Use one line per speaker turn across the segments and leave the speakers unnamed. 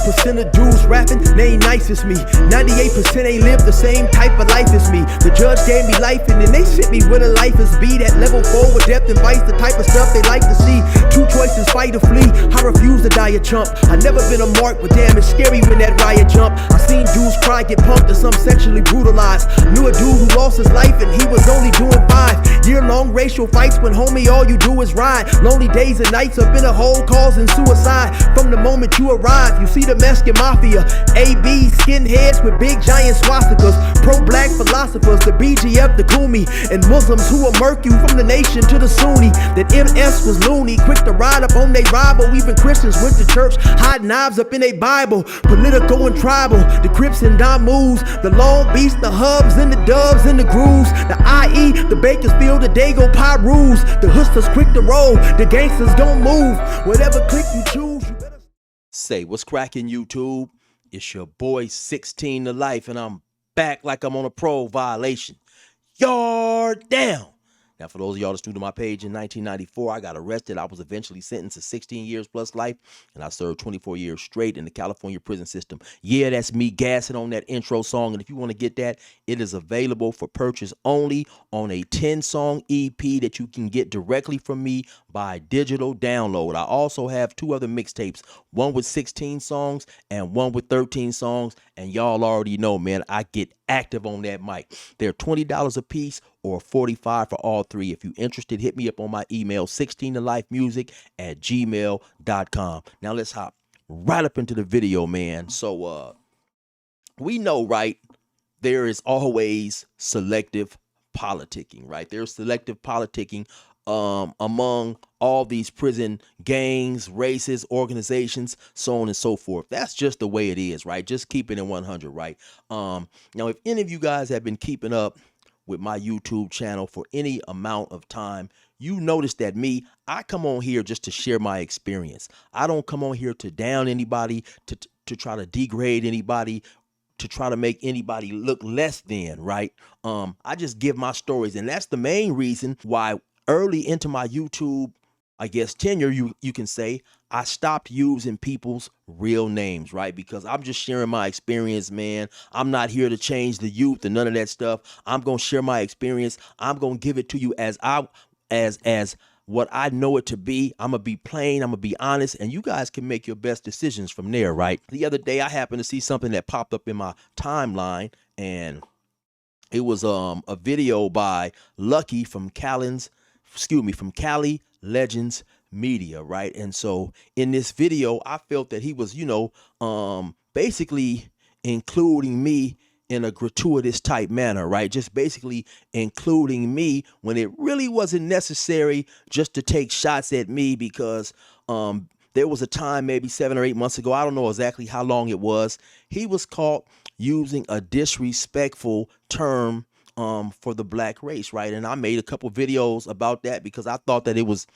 2% of dudes rapping, they ain't nice as me. 98% ain't live the same type of life as me. The judge gave me life and then they sent me where the life is be. That level 4 with depth and vice, the type of stuff they like to see. Two choices, fight or flee. I refuse to die a chump. I never been a mark, but damn, it's scary when that riot jump. I seen dudes cry, get punked, and some sexually brutalized. Knew a dude who lost his life and he was only doing 5 year-long racial fights when homie all you do is ride. Lonely days and nights up in a hole causing suicide. From the moment you arrive, you see the Mexican mafia, AB skinheads with big giant swastikas, pro-black philosophers, the BGF, the Kumi, and Muslims who will murk you from the nation to the Sunni. That MS was loony, quick to ride up on they rival. Even Christians went to church, hide knives up in a Bible. Political and tribal, the Crips and Damus, the Long Beach, the Hubs and the Dubs and the Grooves, the IE, the Bakersfield, the Dago Pyrus, the Hustlers quick to roll, the gangsters gon' move. Whatever click you choose, you better
say what's cracking, YouTube. It's your boy 16 to life, and I'm back like I'm on a pro violation. Yard down. Now, for those of y'all that's new to my page, in 1994, I got arrested. I was eventually sentenced to 16 years plus life, and I served 24 years straight in the California prison system. Yeah, that's me gassing on that intro song, and if you want to get that, it is available for purchase only on a 10-song EP that you can get directly from me by digital download. I also have 2 other mixtapes, one with 16 songs and one with 13 songs, and y'all already know, man, I get active on that mic. They're $20 a piece or $45 for all 3. If you're interested, hit me up on my email, 16tolifemusic@gmail.com. Now let's hop right up into the video, man. So we know, right, there is always selective politicking, right? There's selective politicking among all these prison gangs, races, organizations, so on and so forth. That's just the way it is, right? Just keeping it 100, right? Now, if any of you guys have been keeping up with my YouTube channel for any amount of time, you notice that I come on here just to share my experience. I don't come on here to down anybody, to try to degrade anybody, to try to make anybody look less than, right? I just give my stories, and that's the main reason why early into my YouTube, I guess, tenure, you can say, I stopped using people's real names, right? Because I'm just sharing my experience, man. I'm not here to change the youth and none of that stuff. I'm going to share my experience. I'm going to give it to you as what I know it to be. I'm going to be plain. I'm going to be honest, and you guys can make your best decisions from there, right? The other day, I happened to see something that popped up in my timeline, and it was a video by Lucky from Cali Legends Media, right? And so in this video, I felt that he was, basically including me in a gratuitous type manner, right? Just basically including me when it really wasn't necessary just to take shots at me, because there was a time maybe 7 or 8 months ago, I don't know exactly how long it was, he was caught using a disrespectful term for the black race, right? And I made a couple videos about that because I thought that it was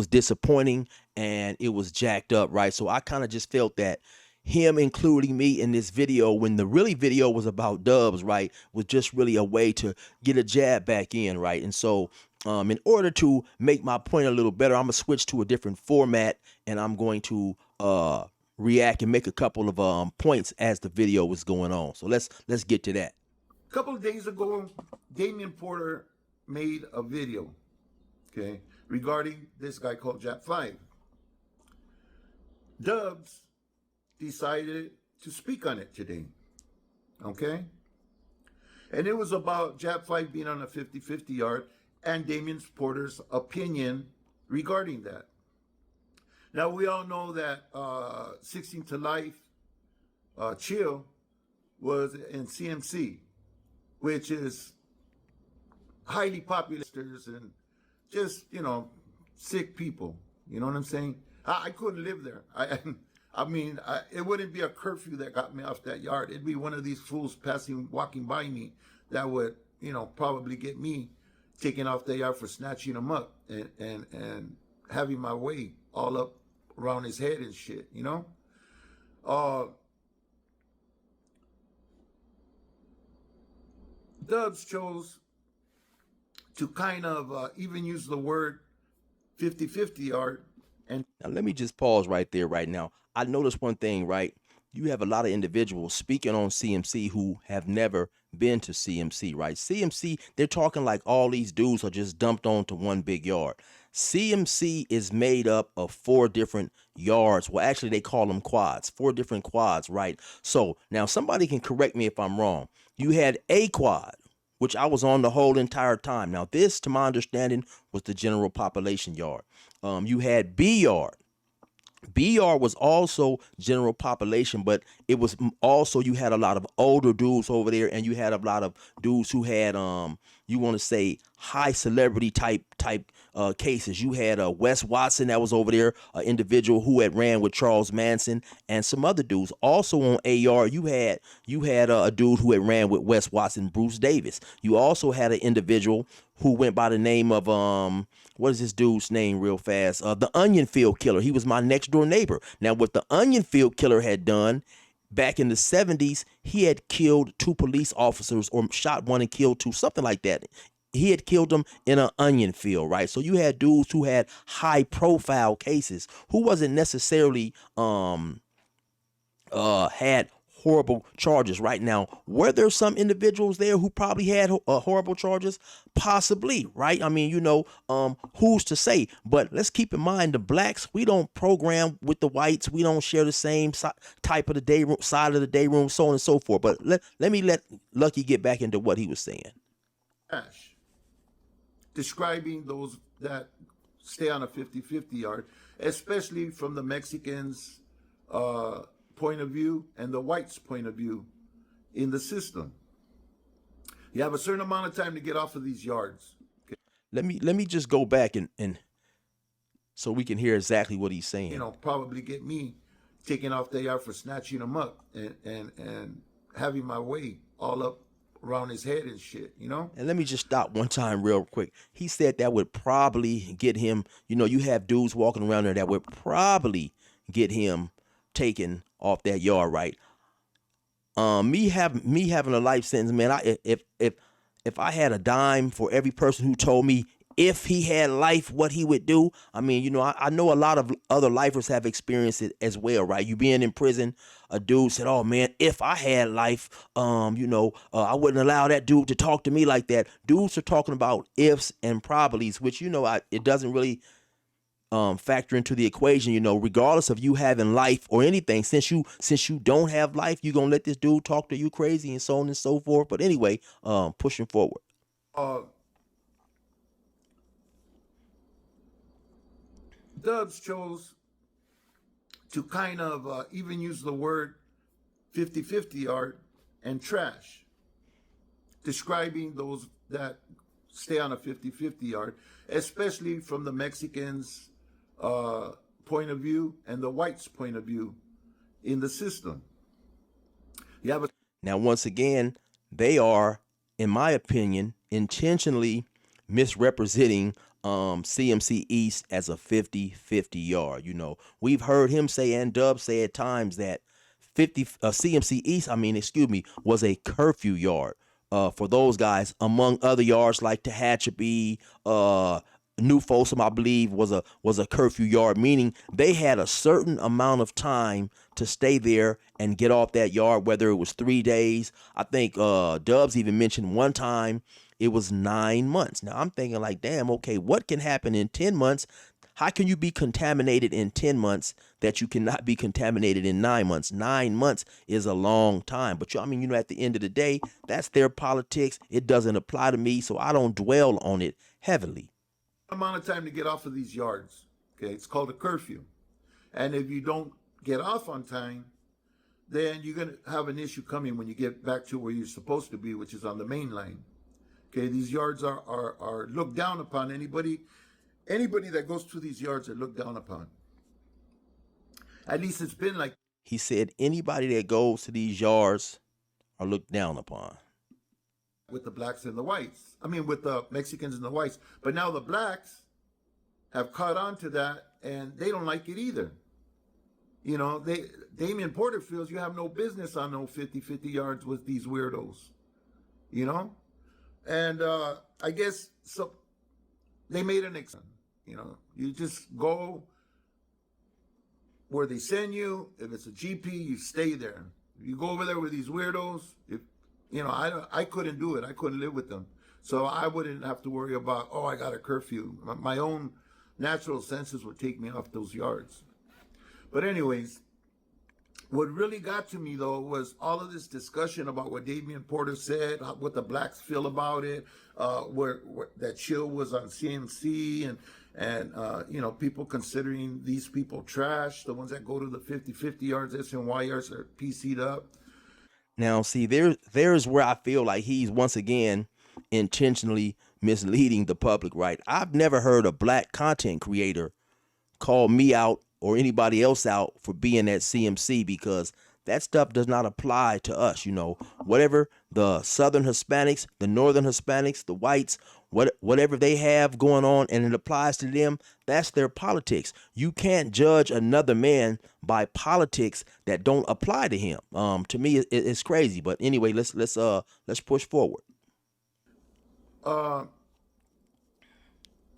disappointing and it was jacked up, right? So I kind of just felt that him including me in this video, when the really video was about Dubs, right, was just really a way to get a jab back in, right? And so in order to make my point a little better, I'm gonna switch to a different format, and I'm going to react and make a couple of points as the video was going on. So let's get to that.
A couple of days ago, Damian Porter made a video, okay, regarding this guy called Jap 5. Dubs decided to speak on it today, okay? And it was about Jap 5 being on a 50-50 yard and Damian Porter's opinion regarding that. Now, we all know that 16 to Life, Chill, was in CMC, which is highly popular and just, sick people. You know what I'm saying? I couldn't live there. I mean, it wouldn't be a curfew that got me off that yard. It'd be one of these fools walking by me that would, probably get me taken off the yard for snatching him up and having my way all up around his head and shit, Dubs chose to kind of even use the word 50-50 yard. And
now let me just pause right there right now. I noticed one thing, right? you have a lot of individuals speaking on CMC who have never been to CMC, right? CMC, they're talking like all these dudes are just dumped onto one big yard. CMC is made up of 4 different yards. Well, actually, they call them quads, 4 different quads, right? So now somebody can correct me if I'm wrong. You had A quad, which I was on the whole entire time. Now, this, to my understanding, was the general population yard. You had B yard. BR was also general population, but it was also, you had a lot of older dudes over there, and you had a lot of dudes who had you want to say high celebrity type cases. You had Wes Watson that was over there, an individual who had ran with Charles Manson, and some other dudes. Also on AR, you had a dude who had ran with Wes Watson, Bruce Davis. You also had an individual who went by the name of what is this dude's name real fast? The Onion Field Killer. He was my next door neighbor. Now, what the Onion Field Killer had done back in the 70s, he had killed 2 police officers, or shot one and killed 2, something like that. He had killed them in an onion field, right? So you had dudes who had high profile cases who wasn't necessarily had horrible charges. Right now, were there some individuals there who probably had horrible charges? Possibly, right? I mean, who's to say? But let's keep in mind, the blacks, we don't program with the whites. We don't share the same type of the day room, side of the day room, so on and so forth. But let me let Lucky get back into what he was saying.
Trash. Describing those that stay on a 50-50 yard, especially from the Mexicans' point of view and the whites' point of view in the system. You have a certain amount of time to get off of these yards. Okay?
Let me just go back and so we can hear exactly what he's saying.
Probably get me taken off the yard for snatching him up and having my way all up around his head and shit,
And let me just stop one time real quick. He said that would probably get him, you have dudes walking around there that would probably get him taken off that yard, right? Me having a life sentence, man. If I had a dime for every person who told me if he had life, what he would do. I mean, I know a lot of other lifers have experienced it as well, right? You being in prison, a dude said, "Oh man, if I had life, I wouldn't allow that dude to talk to me like that." Dudes are talking about ifs and probablys, which it doesn't really factor into the equation. Regardless of you having life or anything, since you don't have life, you gonna let this dude talk to you crazy and so on and so forth. But anyway, pushing forward.
Dubs chose to kind of even use the word 50-50 yard and trash, describing those that stay on a 50-50 yard, especially from the Mexicans' point of view and the whites' point of view in the system.
Now, once again, they are, in my opinion, intentionally misrepresenting CMC East as a 50-50 yard. We've heard him say, and Dub say at times, that CMC East, was a curfew yard for those guys, among other yards like Tehachapi, New Folsom, I believe, was a curfew yard, meaning they had a certain amount of time to stay there and get off that yard, whether it was 3 days. I think Dubs even mentioned one time it was 9 months. Now I'm thinking like, damn, okay, what can happen in 10 months? How can you be contaminated in 10 months that you cannot be contaminated in 9 months? 9 months is a long time. But at the end of the day, that's their politics. It doesn't apply to me, so I don't dwell on it heavily.
Amount of time to get off of these yards. Okay, it's called a curfew. And if you don't get off on time, then you're going to have an issue coming when you get back to where you're supposed to be, which is on the main line. Okay, these yards are looked down upon. Anybody that goes to these yards are looked down upon. At least it's been like.
He said anybody that goes to these yards are looked down upon.
With the blacks and the whites. With the Mexicans and the whites. But now the blacks have caught on to that, and they don't like it either. Damian Porter feels you have no business on no 50-50 yards with these weirdos. And I guess so. They made an exception. You just go where they send you. If it's a GP, you stay there. If you go over there with these weirdos, if I couldn't do it. I couldn't live with them. So I wouldn't have to worry about, oh, I got a curfew. My own natural senses would take me off those yards. But anyways, what really got to me though was all of this discussion about what Damian Porter said, what the blacks feel about it, where that Chill was on CMC, and people considering these people trash, the ones that go to the 50-50 yards, SNY yards are PC'd up.
Now, see, there's where I feel like he's once again intentionally misleading the public, right? I've never heard a black content creator call me out or anybody else out for being at CMC, because that stuff does not apply to us. Whatever the Southern Hispanics, the Northern Hispanics, the whites, whatever they have going on and it applies to them, that's their politics. You can't judge another man by politics that don't apply to him. To me, it's crazy. But anyway, let's push forward.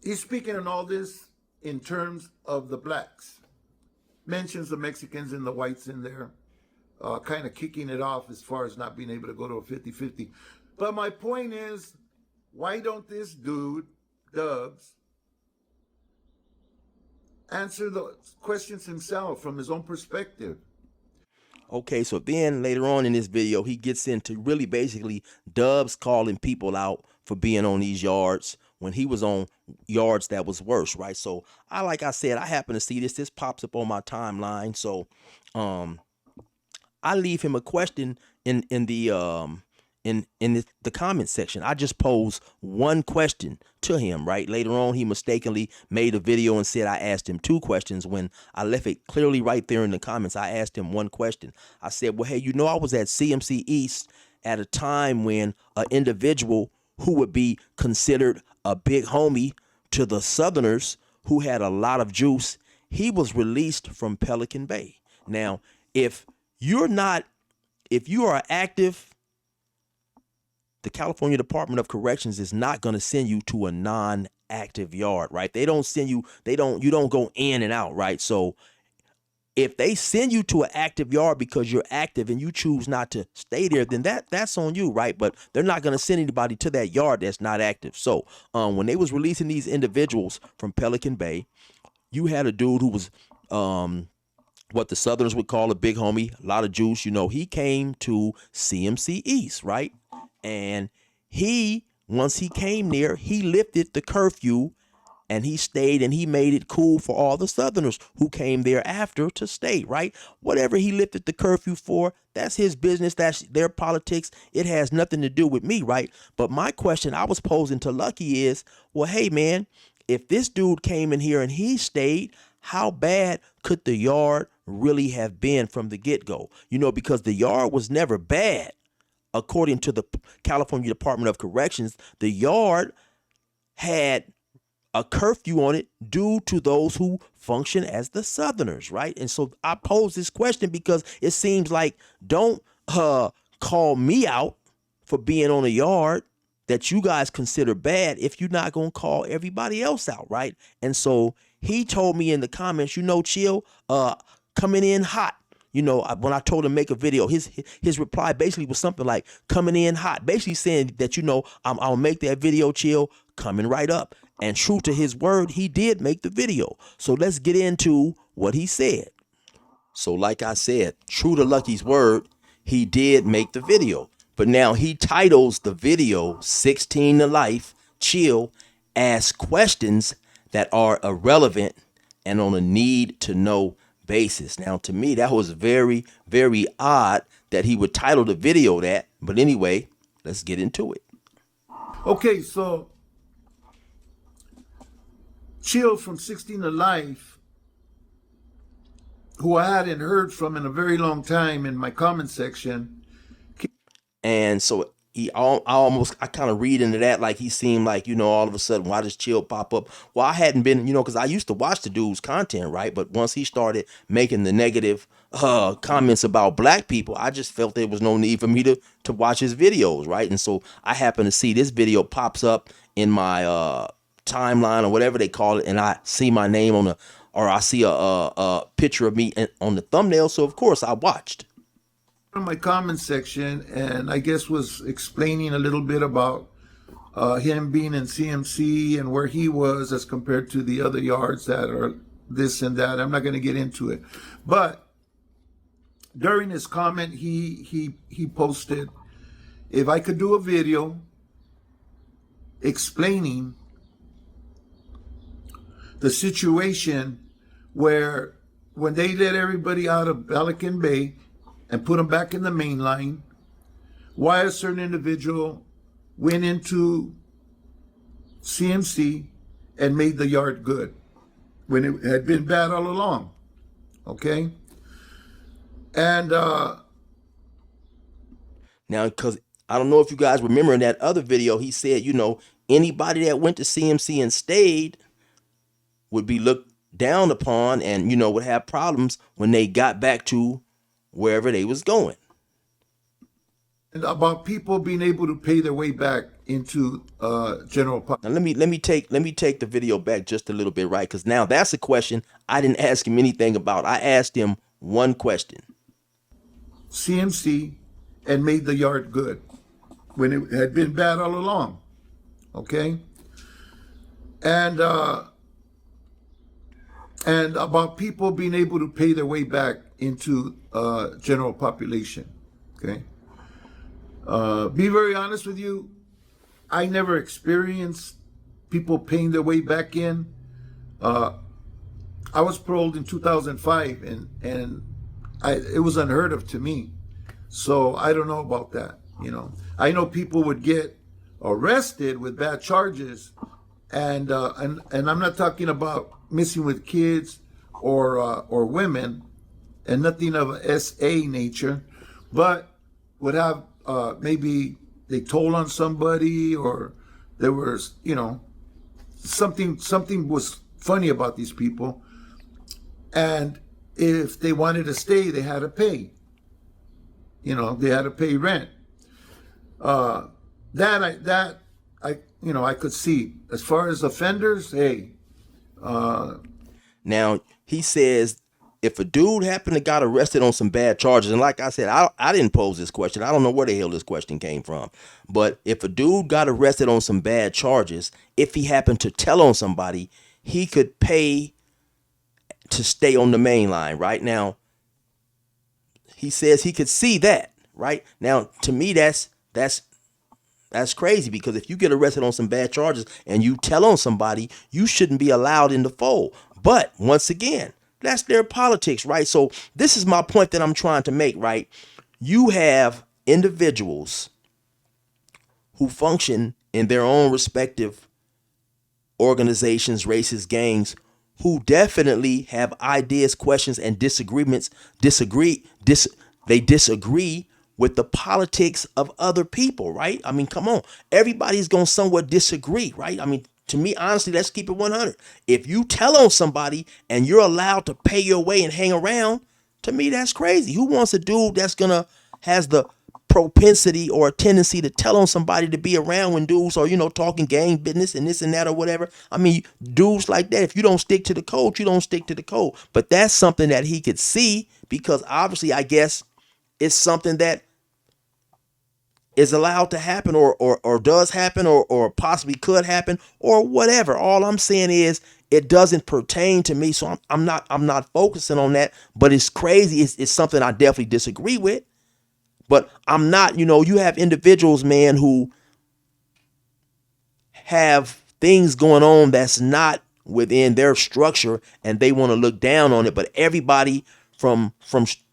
He's speaking on all this in terms of the blacks. Mentions the Mexicans and the whites in there, kind of kicking it off as far as not being able to go to a 50-50. But my point is, why don't this dude, Dubs, answer the questions himself from his own perspective?
Okay, so then later on in this video, he gets into really basically Dubs calling people out for being on these yards when he was on yards that was worse, right? So like I said, I happen to see this pops up on my timeline. So I leave him a question in the the comment section. I just pose one question to him, right? Later on, he mistakenly made a video and said I asked him 2 questions when I left it clearly right there in the comments. I asked him 1 question. I said, well, hey, I was at CMC East at a time when an individual who would be considered a big homie to the Southerners who had a lot of juice, he was released from Pelican Bay. Now, if you are active, the California Department of Corrections is not going to send you to a non-active yard, right? You don't go in and out, right? So if they send you to an active yard because you're active and you choose not to stay there, then that's on you, right? But they're not going to send anybody to that yard that's not active. So when they was releasing these individuals from Pelican Bay, you had a dude who was what the Southerners would call a big homie, a lot of juice. He came to CMC East, right? And once he came there, he lifted the curfew and he stayed and he made it cool for all the Southerners who came there after to stay, right? Whatever he lifted the curfew for, that's his business. That's their politics. It has nothing to do with me, right? But my question I was posing to Lucky is, well, hey, man, if this dude came in here and he stayed, how bad could the yard really have been from the get-go? Because the yard was never bad. According to the California Department of Corrections, the yard had a curfew on it due to those who function as the Southerners, right? And so I pose this question because it seems like don't call me out for being on a yard that you guys consider bad if you're not going to call everybody else out, right? And so he told me in the comments, Chill, coming in hot. When I told him make a video, his reply basically was something like coming in hot, basically saying that, I'll make that video, Chill, coming right up. And true to his word, he did make the video. So let's get into what he said. So like I said, true to Lucky's word, he did make the video. But now he titles the video 16 to Life, Chill, Ask Questions that are irrelevant and on a need to know basis. Now, to me, that was very, very odd that he would title the video that. But anyway, let's get into it.
Okay, so Chill from 16 to Life, who I hadn't heard from in a very long time in my comment section.
And so I kind of read into that like he seemed like, all of a sudden, why does Chill pop up? Well, I hadn't been, because I used to watch the dude's content, right? But once he started making the negative comments about black people, I just felt there was no need for me to watch his videos, right? And so I happen to see this video pops up in my timeline or whatever they call it, and I see my name or I see a picture of me on the thumbnail. So of course I watched.
In my comment section, and I guess was explaining a little bit about him being in CMC and where he was as compared to the other yards that are this and that. I'm not going to get into it, but during his comment, he posted, if I could do a video explaining the situation where when they let everybody out of Pelican Bay and put them back in the main line, why a certain individual went into CMC and made the yard good when it had been bad all along. Okay? And
Now, because I don't know if you guys remember in that other video, he said, you know, anybody that went to CMC and stayed would be looked down upon and, you know, would have problems when they got back to wherever they was going.
about people being able to pay their way back into general public.
Now let me take the video back just a little bit, right? Because now that's a question I didn't ask him anything about. I asked him one question.
CMC and made the yard good when it had been bad all along. Okay? And about people being able to pay their way back into general population. Okay? Be very honest with you, I never experienced people paying their way back in. I was paroled in 2005, and it was unheard of to me. So I don't know about that. You know, I know people would get arrested with bad charges, and I'm not talking about messing with kids or women, and nothing of a SA nature, but would have maybe they told on somebody, or there was, you know, something was funny about these people, and if they wanted to stay, they had to pay. You know, they had to pay rent. That I you know, I could see. As far as offenders, hey.
Now he says if a dude happened to got arrested on some bad charges, and like I said, I didn't pose this question. I don't know where the hell this question came from. But if a dude got arrested on some bad charges, if he happened to tell on somebody, he could pay to stay on the main line. Right now, he says he could see that. Right now, to me, that's crazy, because if you get arrested on some bad charges and you tell on somebody, you shouldn't be allowed in the fold. But once again, that's their politics, right? So this is my point that I'm trying to make, right? You have individuals who function in their own respective organizations, races, gangs, who definitely have ideas, questions, and disagreements, they disagree with the politics of other people, right? I mean, come on. Everybody's going to somewhat disagree, right? I mean, to me, honestly, let's keep it 100. If you tell on somebody and you're allowed to pay your way and hang around, to me, that's crazy. Who wants a dude that's has the propensity or a tendency to tell on somebody to be around when dudes are, you know, talking gang business and this and that or whatever? I mean, dudes like that, if you don't stick to the code, you don't stick to the code. But that's something that he could see, because obviously, I guess, it's something that is allowed to happen, or does happen, or possibly could happen, or whatever. All I'm saying is it doesn't pertain to me, so I'm not focusing on that. But it's crazy. It's something I definitely disagree with. But I'm not, you know, you have individuals, man, who have things going on that's not within their structure, and they want to look down on it. But everybody from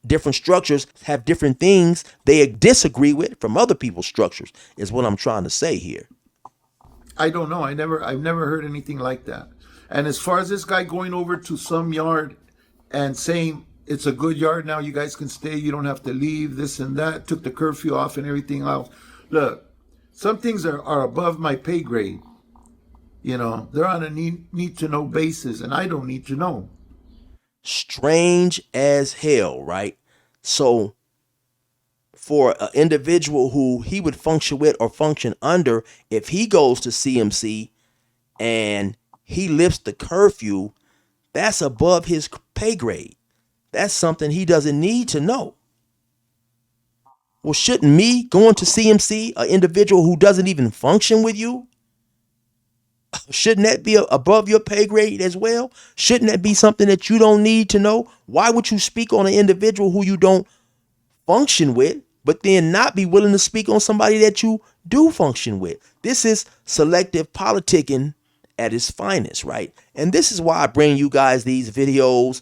different structures have different things they disagree with from other people's structures, is what I'm trying to say here.
I don't know. I've never heard anything like that. And as far as this guy going over to some yard and saying it's a good yard now, you guys can stay, you don't have to leave, this and that, took the curfew off and everything else. Look, some things are above my pay grade. You know, they're on a need to know basis, and I don't need to know.
Strange as hell, right? So for an individual who he would function with or function under, if he goes to CMC and he lifts the curfew, That's above his pay grade. That's something he doesn't need to know. Well, shouldn't me going to CMC, an individual who doesn't even function with you, shouldn't that be above your pay grade as well? Shouldn't that be something that you don't need to know? Why would you speak on an individual who you don't function with, but then not be willing to speak on somebody that you do function with? This is selective politicking at its finest, right? And this is why I bring you guys these videos,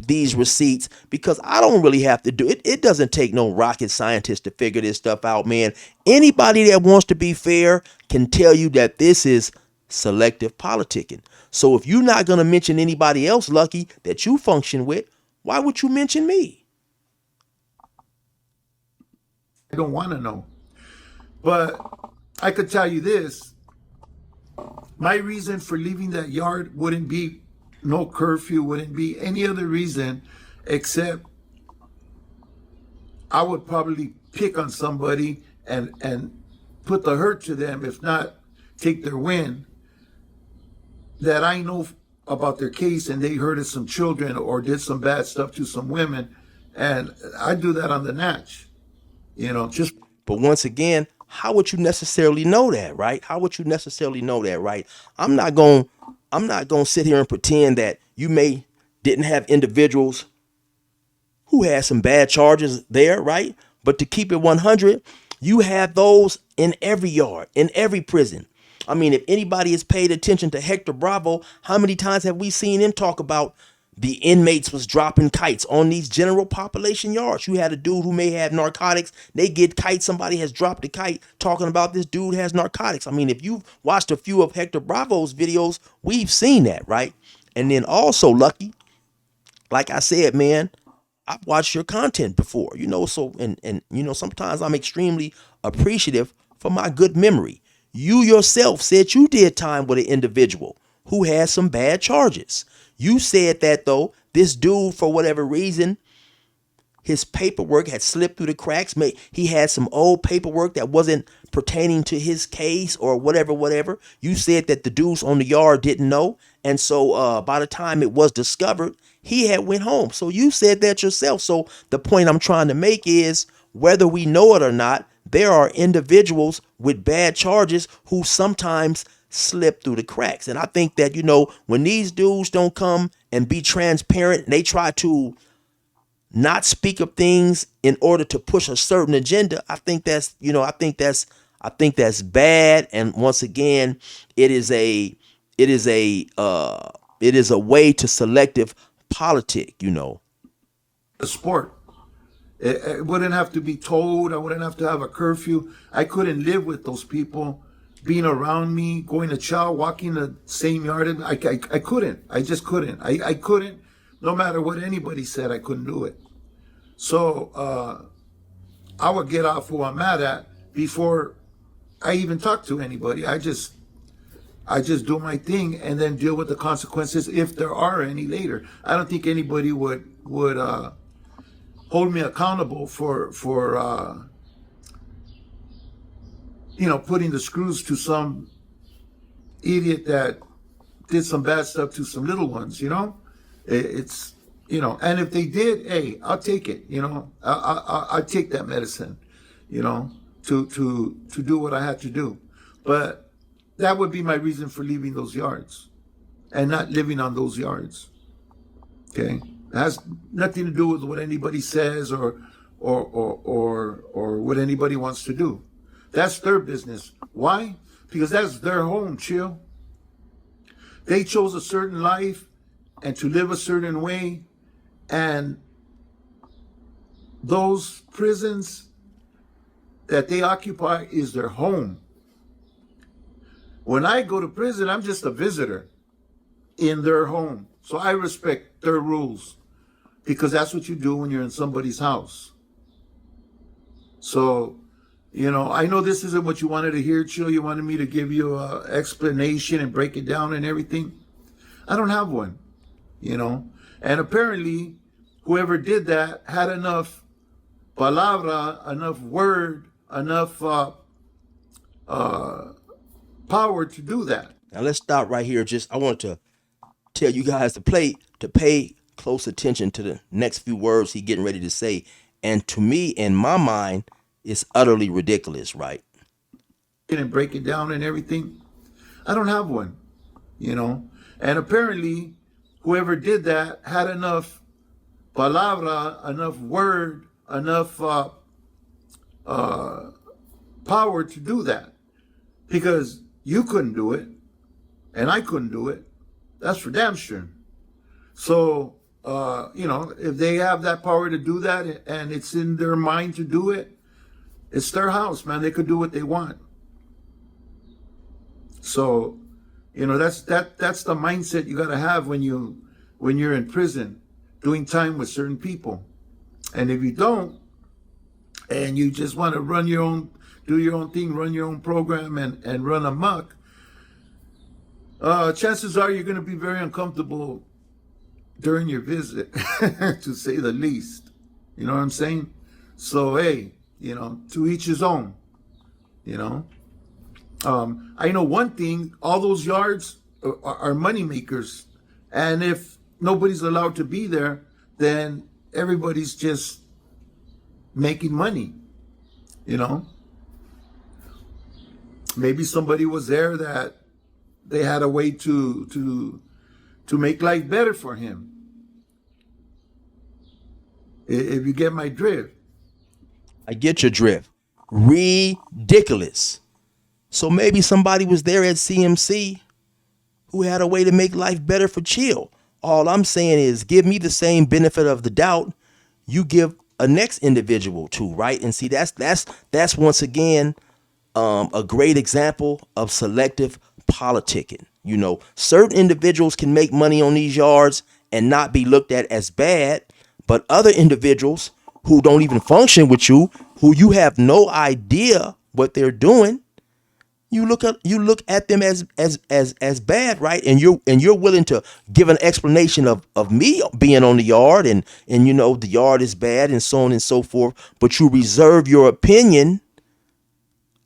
these receipts, because I don't really have to do it. It doesn't take no rocket scientist to figure this stuff out, man. Anybody that wants to be fair can tell you that this is selective politicking. So if you're not going to mention anybody else, Lucky, that you function with, why would you mention me?
I don't want to know. But I could tell you this. My reason for leaving that yard wouldn't be no curfew, wouldn't be any other reason except I would probably pick on somebody and put the hurt to them, if not take their win, that I know about their case and they hurted some children or did some bad stuff to some women. And I do that on the natch, just.
But once again, how would you necessarily know that, right? How would you necessarily know that, right? I'm not going to sit here and pretend that you may didn't have individuals who had some bad charges there, right? But to keep it 100, you have those in every yard, in every prison. I mean, if anybody has paid attention to Hector Bravo, how many times have we seen him talk about the inmates was dropping kites on these general population yards? You had a dude who may have narcotics. They get kites. Somebody has dropped a kite talking about this dude has narcotics. I mean, if you've watched a few of Hector Bravo's videos, we've seen that, right? And then also, Lucky, like I said, man, I've watched your content before, so, and sometimes I'm extremely appreciative for my good memory. You yourself said you did time with an individual who had some bad charges. You said that, though, this dude, for whatever reason, his paperwork had slipped through the cracks. He had some old paperwork that wasn't pertaining to his case or whatever. You said that the dudes on the yard didn't know. And so by the time it was discovered, he had went home. So you said that yourself. So the point I'm trying to make is, whether we know it or not, there are individuals with bad charges who sometimes slip through the cracks. And I think that, when these dudes don't come and be transparent, they try to not speak of things in order to push a certain agenda, I think that's bad. And once again, it is a way to selective politic,
A sport. It wouldn't have to be told. I wouldn't have to have a curfew. I couldn't live with those people being around me, going to chow, walking the same yard. I couldn't. I just couldn't. I couldn't. No matter what anybody said, I couldn't do it. So I would get off who I'm mad at before I even talk to anybody. I just do my thing and then deal with the consequences if there are any later. I don't think anybody would hold me accountable for putting the screws to some idiot that did some bad stuff to some little ones. It's and if they did, hey, I'll take it. I'll take that medicine. To do what I had to do. But that would be my reason for leaving those yards and not living on those yards. Okay, it has nothing to do with what anybody says or what anybody wants to do. That's their business. Why? Because that's their home, chill. They chose a certain life and to live a certain way, and those prisons that they occupy is their home. When I go to prison, I'm just a visitor in their home. So I respect their rules because that's what you do when you're in somebody's house. So, I know this isn't what you wanted to hear, Chill. You wanted me to give you an explanation and break it down and everything. I don't have one, And apparently, whoever did that had enough palabra, enough word, enough power to do that.
Now let's stop right here. I want to tell you guys to pay close attention to the next few words he getting ready to say. And to me, in my mind, it's utterly ridiculous, right?
and break it down and everything. I don't have one, you know. And apparently, whoever did that had enough palabra, enough word, enough power to do that. Because you couldn't do it, and I couldn't do it. That's for damn sure. So, you know, if they have that power to do that and it's in their mind to do it, it's their house, man. They could do what they want. So, you know, that's the mindset you got to have when you're in prison doing time with certain people. And if you don't, and you just want to run your own, do your own thing, run your own program and run amok, chances are you're going to be very uncomfortable during your visit, to say the least. You know what I'm saying? So, hey, you know, to each his own, you know. I know one thing, all those yards are money makers. And if nobody's allowed to be there, then everybody's just making money, you know. Maybe somebody was there that they had a way to make life better for him. If you get my drift.
I get your drift. Ridiculous. So maybe somebody was there at CMC who had a way to make life better for Chill. All I'm saying is give me the same benefit of the doubt you give a next individual to, right? And see, that's once again a great example of selective politicking. You know, certain individuals can make money on these yards and not be looked at as bad, but other individuals who don't even function with you, who you have no idea what they're doing, you look at them as bad, right? And you're willing to give an explanation of me being on the yard and you know the yard is bad and so on and so forth, but you reserve your opinion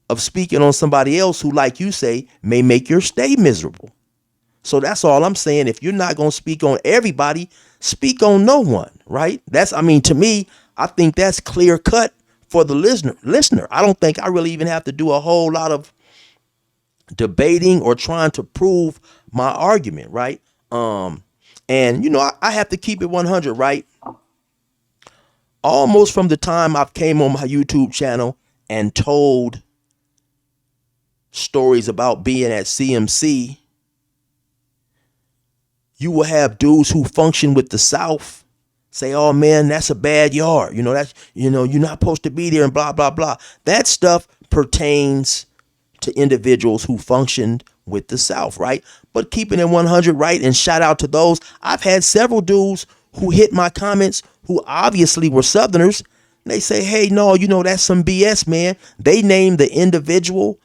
of speaking on somebody else who, like you say, may make your stay miserable. So that's all I'm saying. If you're not going to speak on everybody, speak on no one, right? I mean, to me, I think that's clear cut for the listener. I don't think I really even have to do a whole lot of debating or trying to prove my argument, right? And you know, I have to keep it 100, right? Almost from the time I've came on my YouTube channel and told stories about being at CMC, you will have dudes who function with the South say, oh man, that's a bad yard. You know, that's, you know, you're not supposed to be there and blah, blah, blah. That stuff pertains to individuals who functioned with the South, right? But keeping it 100, right? And shout out to those. I've had several dudes who hit my comments who obviously were Southerners. They say, hey, no, you know, that's some BS, man. They named the individual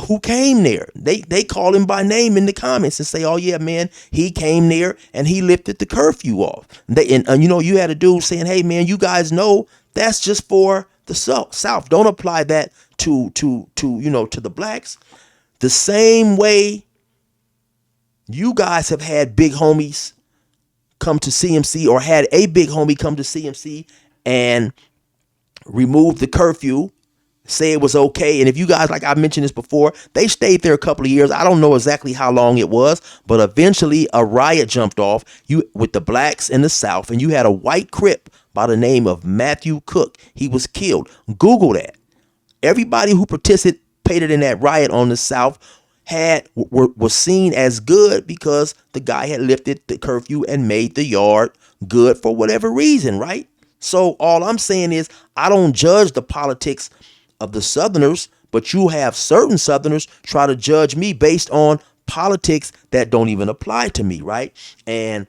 who came there. They call him by name in the comments and say, oh yeah, man, he came there and he lifted the curfew off. And you know, you had a dude saying, hey man, you guys know that's just for the South. Don't apply that to you know, to the blacks. The same way you guys have had big homies come to CMC or had a big homie come to CMC and remove the curfew, say it was okay. And if you guys, like I mentioned this before, they stayed there a couple of years. I don't know exactly how long it was, but eventually a riot jumped off with the blacks in the South, and you had a white Crip by the name of Matthew Cook. He was killed. Google that. Everybody who participated in that riot on the South was seen as good because the guy had lifted the curfew and made the yard good for whatever reason, right? So all I'm saying is I don't judge the politics of the Southerners, but you have certain Southerners try to judge me based on politics that don't even apply to me, right? And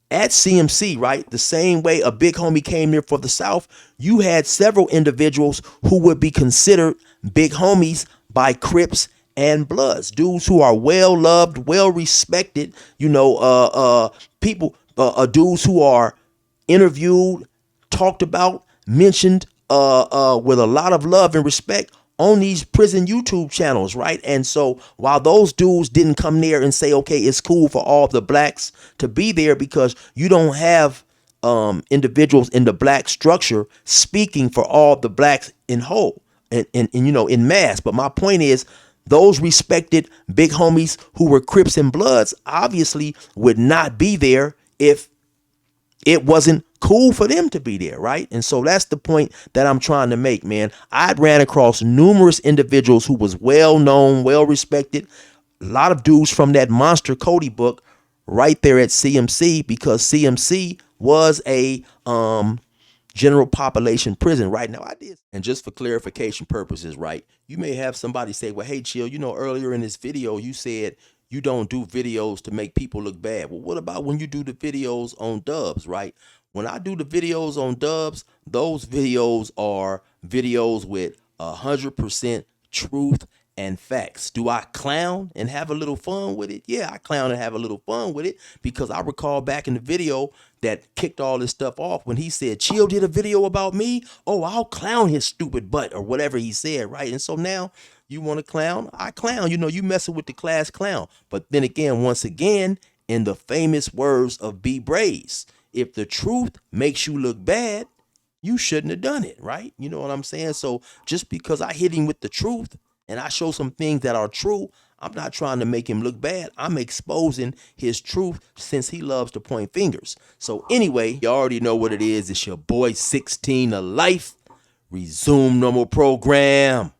at CMC, right, the same way a big homie came there for the South, you had several individuals who would be considered big homies by Crips and Bloods, dudes who are well loved, well respected, you know, people, dudes who are interviewed, talked about, mentioned with a lot of love and respect on these prison YouTube channels, right? And so while those dudes didn't come there and say, okay, it's cool for all the blacks to be there, because you don't have individuals in the black structure speaking for all the blacks in whole and you know, in mass. But my point is, those respected big homies who were Crips and Bloods obviously would not be there if it wasn't cool for them to be there, right? And so that's the point that I'm trying to make, man. I ran across numerous individuals who was well known, well respected, a lot of dudes from that Monster Cody book right there at CMC, because CMC was a general population prison. Right now I did. And just for clarification purposes, right, you may have somebody say, well, hey, Chill, you know, earlier in this video you said you don't do videos to make people look bad. Well, what about when you do the videos on dubs, right? When I do the videos on dubs, those videos are videos with 100% truth and facts. Do I clown and have a little fun with it? Yeah, I clown and have a little fun with it, because I recall back in the video that kicked all this stuff off when he said, Chill did a video about me. Oh, I'll clown his stupid butt, or whatever he said, right? And so now you want to clown? I clown. You know, you messing with the class clown. But then again, once again, in the famous words of B. Braze, if the truth makes you look bad, you shouldn't have done it, right? You know what I'm saying? So just because I hit him with the truth and I show some things that are true, I'm not trying to make him look bad. I'm exposing his truth, since he loves to point fingers. So anyway, you already know what it is. It's your boy 16 to life. Resume normal program.